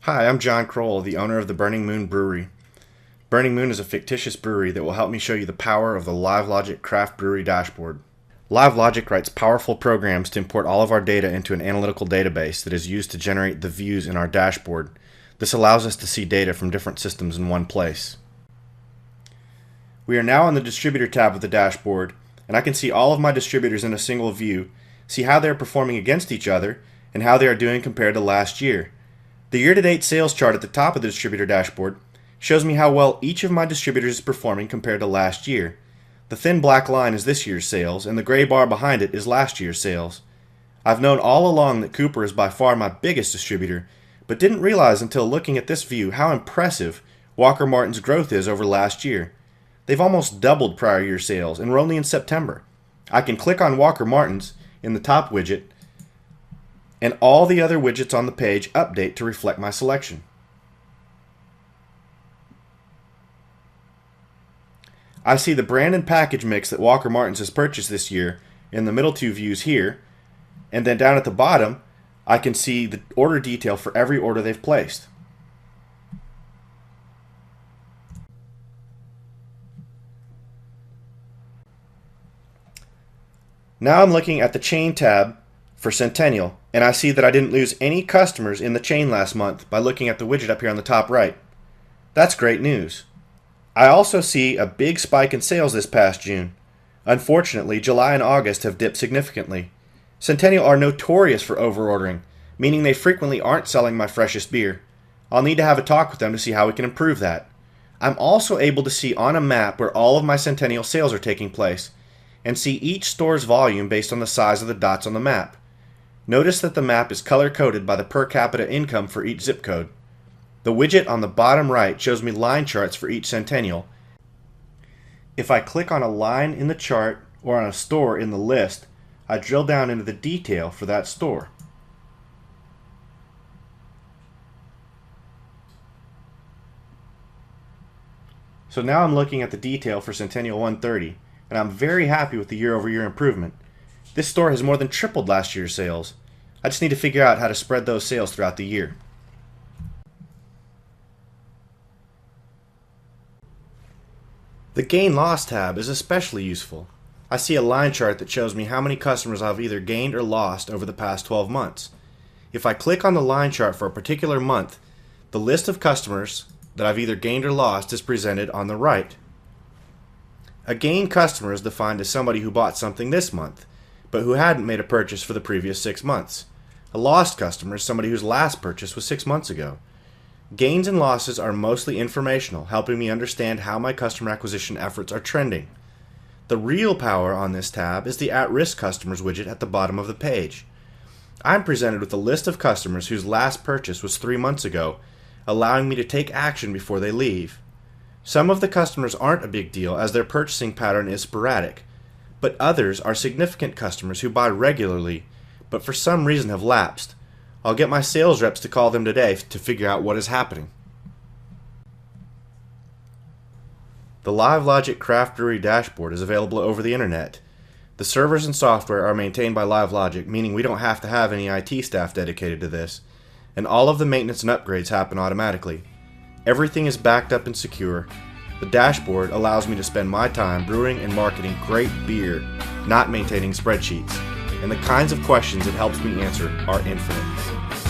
Hi, I'm John Kroll, the owner of the Burning Moon Brewery. Burning Moon is a fictitious brewery that will help me show you the power of the LiveLogic Craft Brewery Dashboard. LiveLogic writes powerful programs to import all of our data into an analytical database that is used to generate the views in our dashboard. This allows us to see data from different systems in one place. We are now on the Distributor tab of the dashboard, and I can see all of my distributors in a single view, see how they are performing against each other, and how they are doing compared to last year. The year-to-date sales chart at the top of the distributor dashboard shows me how well each of my distributors is performing compared to last year. The thin black line is this year's sales, and the gray bar behind it is last year's sales. I've known all along that Cooper is by far my biggest distributor, but didn't realize until looking at this view how impressive Walker Martin's growth is over last year. They've almost doubled prior year sales, and we're only in September. I can click on Walker Martin's in the top widget, and all the other widgets on the page update to reflect my selection. I see the brand and package mix that Walker Martin's has purchased this year in the middle two views here, and then down at the bottom I can see the order detail for every order they've placed. Now I'm looking at the chain tab for Centennial, and I see that I didn't lose any customers in the chain last month by looking at the widget up here on the top right. That's great news. I also see a big spike in sales this past June. Unfortunately, July and August have dipped significantly. Centennial are notorious for over-ordering, meaning they frequently aren't selling my freshest beer. I'll need to have a talk with them to see how we can improve that. I'm also able to see on a map where all of my Centennial sales are taking place, and see each store's volume based on the size of the dots on the map. Notice that the map is color-coded by the per capita income for each zip code. The widget on the bottom right shows me line charts for each Centennial. If I click on a line in the chart or on a store in the list, I drill down into the detail for that store. So now I'm looking at the detail for Centennial 130, and I'm very happy with the year-over-year improvement. This store has more than tripled last year's sales. I just need to figure out how to spread those sales throughout the year. The Gain-Loss tab is especially useful. I see a line chart that shows me how many customers I've either gained or lost over the past 12 months. If I click on the line chart for a particular month, the list of customers that I've either gained or lost is presented on the right. A gained customer is defined as somebody who bought something this month, but who hadn't made a purchase for the previous 6 months. A lost customer is somebody whose last purchase was 6 months ago. Gains and losses are mostly informational, helping me understand how my customer acquisition efforts are trending. The real power on this tab is the At-Risk Customers widget at the bottom of the page. I'm presented with a list of customers whose last purchase was 3 months ago, allowing me to take action before they leave. Some of the customers aren't a big deal as their purchasing pattern is sporadic, but others are significant customers who buy regularly, but for some reason have lapsed. I'll get my sales reps to call them today to figure out what is happening. The LiveLogic Craft Brewery Dashboard is available over the internet. The servers and software are maintained by LiveLogic, meaning we don't have to have any IT staff dedicated to this, and all of the maintenance and upgrades happen automatically. Everything is backed up and secure. The dashboard allows me to spend my time brewing and marketing great beer, not maintaining spreadsheets, and the kinds of questions it helps me answer are infinite.